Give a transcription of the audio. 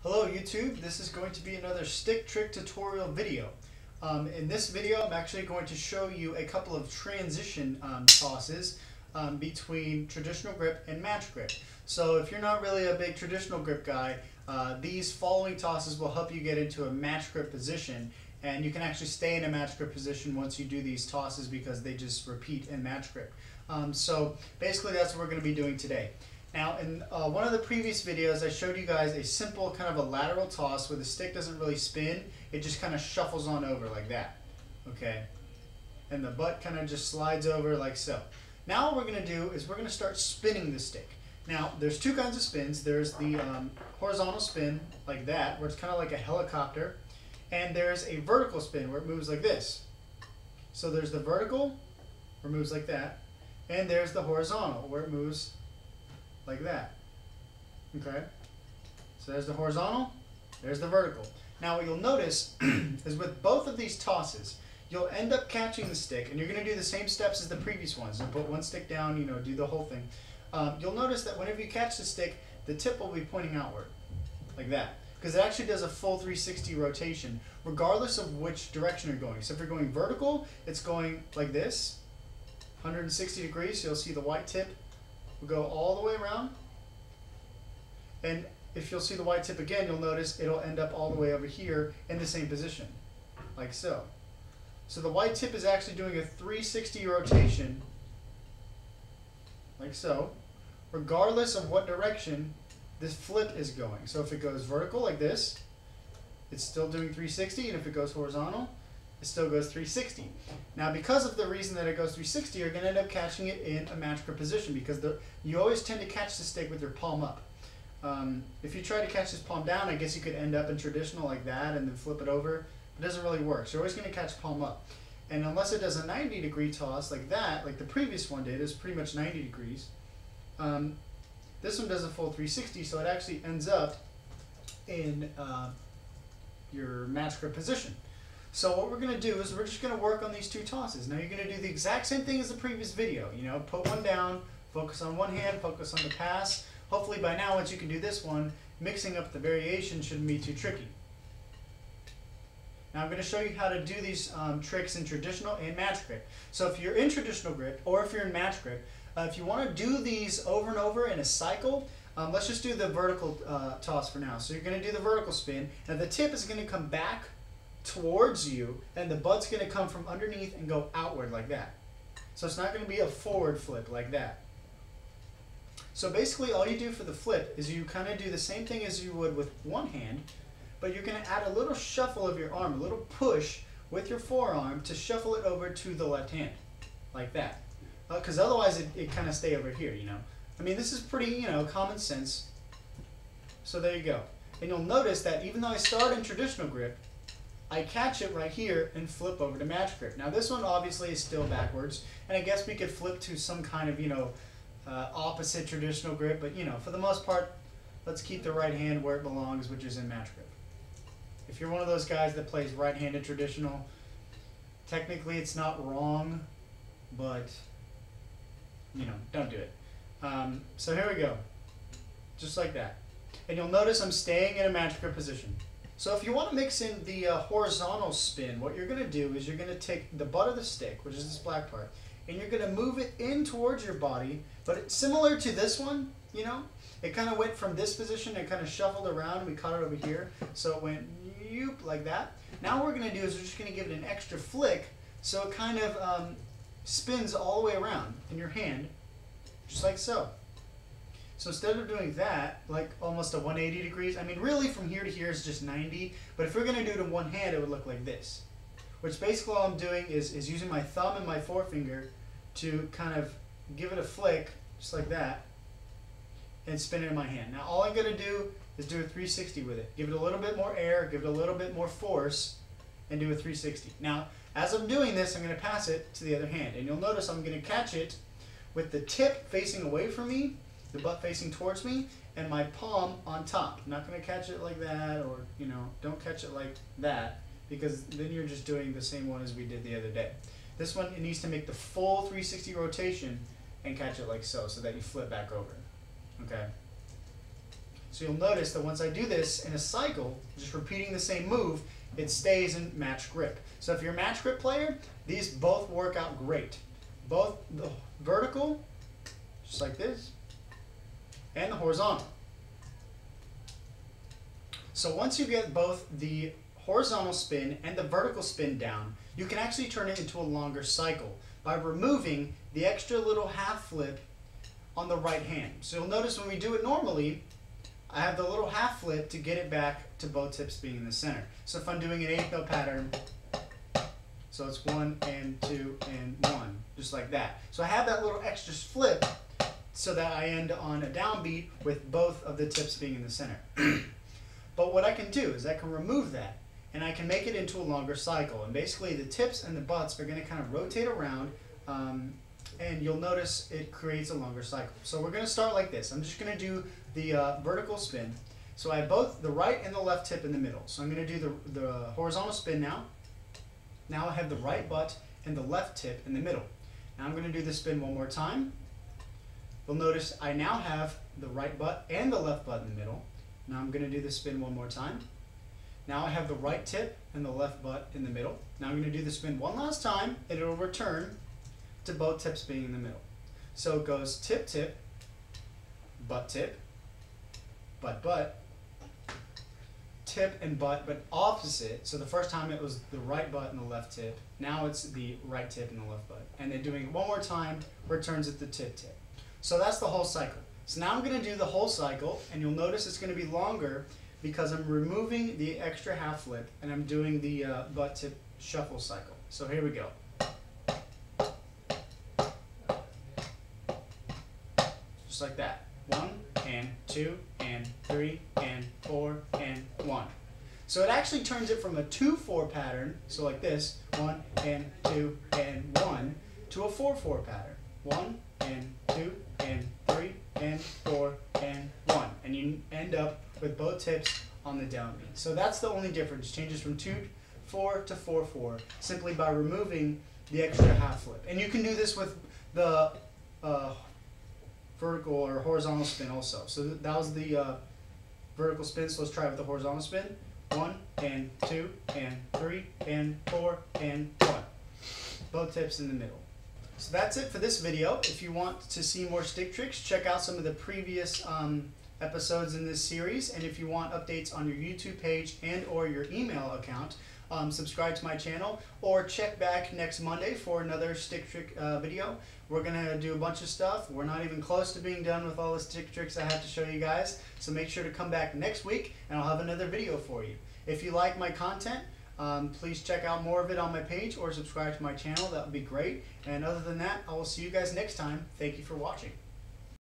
Hello YouTube, this is going to be another stick trick tutorial video. In this video I'm actually going to show you a couple of transition tosses between traditional grip and match grip. So if you're not really a big traditional grip guy, these following tosses will help you get into a match grip position, and you can actually stay in a match grip position once you do these tosses because they just repeat in match grip. So basically that's what we're going to be doing today. Now, in one of the previous videos, I showed you guys a simple kind of a lateral toss where the stick doesn't really spin. It just kind of shuffles on over like that, okay? And the butt kind of just slides over like so. Now what we're going to do is we're going to start spinning the stick. Now, there's two kinds of spins. There's the horizontal spin like that, where it's kind of like a helicopter. And there's a vertical spin where it moves like this. So there's the vertical, where it moves like that. And there's the horizontal, where it moves like that. Okay? So there's the horizontal, there's the vertical. Now what you'll notice is with both of these tosses, you'll end up catching the stick, and you're going to do the same steps as the previous ones. So put one stick down, do the whole thing. You'll notice that whenever you catch the stick, the tip will be pointing outward, like that. Because it actually does a full 360 rotation, regardless of which direction you're going. So if you're going vertical, it's going like this, 160 degrees, so you'll see the white tip will go all the way around, and if you'll see the white tip again, you'll notice it'll end up all the way over here in the same position, like so. So the white tip is actually doing a 360 rotation, like so, regardless of what direction this flip is going. So if it goes vertical like this, it's still doing 360, and if it goes horizontal, it still goes 360. Now, because of the reason that it goes 360, you're going to end up catching it in a match grip position, because you always tend to catch the stick with your palm up. If you try to catch this palm down, I guess you could end up in traditional like that and then flip it over. It doesn't really work. So you're always going to catch palm up. And unless it does a 90-degree toss like that, like the previous one did, it's pretty much 90 degrees. This one does a full 360, so it actually ends up in your match grip position. So what we're going to do is we're just going to work on these two tosses. Now you're going to do the exact same thing as the previous video. Put one down, focus on one hand, focus on the pass. Hopefully by now, once you can do this one, mixing up the variation shouldn't be too tricky. Now I'm going to show you how to do these tricks in traditional and match grip. So if you're in traditional grip or if you're in match grip, if you want to do these over and over in a cycle, let's just do the vertical toss for now. So you're going to do the vertical spin, and the tip is going to come back towards you, and the butt's going to come from underneath and go outward like that. So it's not going to be a forward flip like that. So basically all you do for the flip is you kind of do the same thing as you would with one hand, but you're going to add a little shuffle of your arm, a little push with your forearm to shuffle it over to the left hand, like that. Because otherwise it kind of stay over here, I mean, this is pretty, common sense. So there you go. And you'll notice that even though I start in traditional grip, I catch it right here and flip over to match grip. Now this one obviously is still backwards, and I guess we could flip to some kind of, opposite traditional grip, but for the most part, let's keep the right hand where it belongs, which is in match grip. If you're one of those guys that plays right-handed traditional, technically it's not wrong, but, don't do it. So here we go, just like that. And you'll notice I'm staying in a match grip position. So if you want to mix in the horizontal spin, what you're going to do is you're going to take the butt of the stick, which is this black part, and you're going to move it in towards your body, but it's similar to this one, it kind of went from this position and kind of shuffled around, and we caught it over here, so it went yoop like that. Now what we're going to do is we're just going to give it an extra flick, so it kind of spins all the way around in your hand, just like so. So instead of doing that, like almost a 180 degrees, I mean really from here to here is just 90, but if we're going to do it in one hand, it would look like this. Which basically all I'm doing is using my thumb and my forefinger to kind of give it a flick, just like that, and spin it in my hand. Now all I'm going to do is do a 360 with it. Give it a little bit more air, give it a little bit more force, and do a 360. Now, as I'm doing this, I'm going to pass it to the other hand, and you'll notice I'm going to catch it with the tip facing away from me, the butt facing towards me, and my palm on top. I'm not going to catch it like that, or, don't catch it like that, because then you're just doing the same one as we did the other day. This one, it needs to make the full 360 rotation and catch it like so that you flip back over. Okay? So you'll notice that once I do this in a cycle, just repeating the same move, it stays in match grip. So if you're a match grip player, these both work out great. Both the vertical, just like this, and the horizontal. So once you get both the horizontal spin and the vertical spin down, you can actually turn it into a longer cycle by removing the extra little half flip on the right hand. So you'll notice when we do it normally, I have the little half flip to get it back to both tips being in the center. So if I'm doing an 8th note pattern, so it's 1 and 2 and 1, just like that. So I have that little extra flip so that I end on a downbeat with both of the tips being in the center. But what I can do is I can remove that and I can make it into a longer cycle. And basically the tips and the butts are going to kind of rotate around, and you'll notice it creates a longer cycle. So we're going to start like this. I'm just going to do the vertical spin. So I have both the right and the left tip in the middle. So I'm going to do the horizontal spin now. Now I have the right butt and the left tip in the middle. Now I'm going to do the spin one more time. You'll notice I now have the right butt and the left butt in the middle. Now I'm going to do the spin one more time. Now I have the right tip and the left butt in the middle. Now I'm going to do the spin one last time, and it'll return to both tips being in the middle. So it goes tip, tip, butt, butt, tip and butt, but opposite. So the first time it was the right butt and the left tip. Now it's the right tip and the left butt. And then doing it one more time, returns it to tip, tip. So that's the whole cycle. So now I'm going to do the whole cycle, and you'll notice it's going to be longer because I'm removing the extra half flip and I'm doing the butt tip shuffle cycle. So here we go. Just like that. 1 and 2 and 3 and 4 and 1. So it actually turns it from a 2-4 pattern, so like this, 1 and 2 and 1, to a 4-4 pattern. 1 and 2 and 3 and 4 and 1. And you end up with both tips on the downbeat. So that's the only difference. Changes from 2-4 to 4-4 simply by removing the extra half flip. And you can do this with the vertical or horizontal spin also. So that was the vertical spin. So let's try it with the horizontal spin. 1 and 2 and 3 and 4 and 1. Both tips in the middle. So that's it for this video. If you want to see more stick tricks, check out some of the previous episodes in this series. And if you want updates on your YouTube page and or your email account, subscribe to my channel or check back next Monday for another stick trick video. We're going to do a bunch of stuff. We're not even close to being done with all the stick tricks I have to show you guys. So make sure to come back next week and I'll have another video for you. If you like my content, please check out more of it on my page or subscribe to my channel. That would be great. And other than that, I will see you guys next time. Thank you for watching.